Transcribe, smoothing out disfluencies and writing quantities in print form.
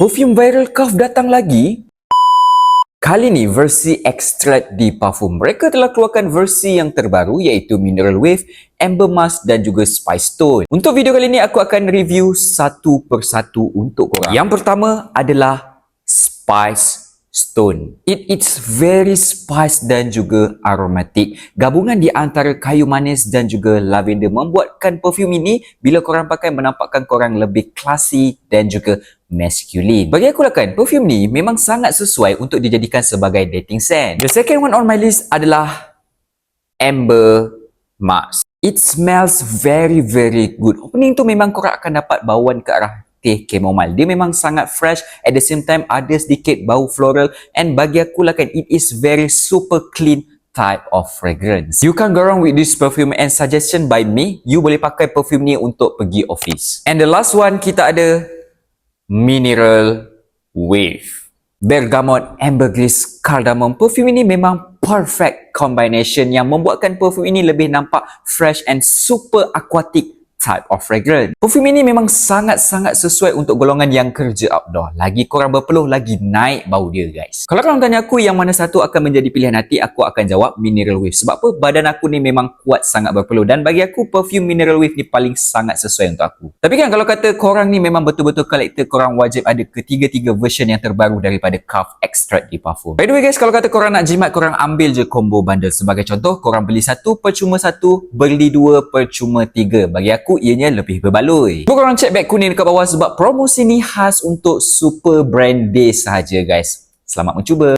Perfume viral Kaf datang lagi? Kali ni versi extract di parfum. Mereka telah keluarkan versi yang terbaru iaitu Mineral Wave, Amber Musk dan juga Spice Stone. Untuk video kali ni aku akan review satu persatu untuk korang. Yang pertama adalah Spice Stone. It is very spice dan juga aromatik. Gabungan di antara kayu manis dan juga lavender membuatkan perfume ini bila korang pakai menampakkan korang lebih classy dan juga masculine. Bagi aku lah kan, perfume ni memang sangat sesuai untuk dijadikan sebagai dating scent. The second one on my list adalah Amber Musk. It smells very good. Opening tu memang korang akan dapat bauan ke arah teh chamomile. Dia memang sangat fresh, at the same time ada sedikit bau floral, and bagi aku lah kan, it is very super clean type of fragrance. You can't go wrong with this perfume, and suggestion by me, you boleh pakai perfume ni untuk pergi office. And the last one kita ada Mineral Wave. Bergamot, ambergris, cardamom. Perfume ini memang perfect combination yang membuatkan perfume ini lebih nampak fresh and super aquatic type of fragrance. Perfume ini memang sangat-sangat sesuai untuk golongan yang kerja outdoor. Lagi korang berpeluh, lagi naik bau dia guys. Kalau korang tanya aku yang mana satu akan menjadi pilihan hati, aku akan jawab Mineral Wave. Sebab apa? Badan aku ni memang kuat sangat berpeluh, dan bagi aku perfume Mineral Wave ni paling sangat sesuai untuk aku. Tapi kan kalau kata korang ni memang betul-betul collector, korang wajib ada ketiga-tiga version yang terbaru daripada Kaf Extract di parfum. By the way guys, kalau kata korang nak jimat, korang ambil je combo bundle. Sebagai contoh, korang beli satu percuma satu, beli dua percuma tiga. Bagi aku ianya lebih berbaloi. Korang check bag kuning dekat bawah sebab promosi ni khas untuk Super Brand Day sahaja guys. Selamat mencuba.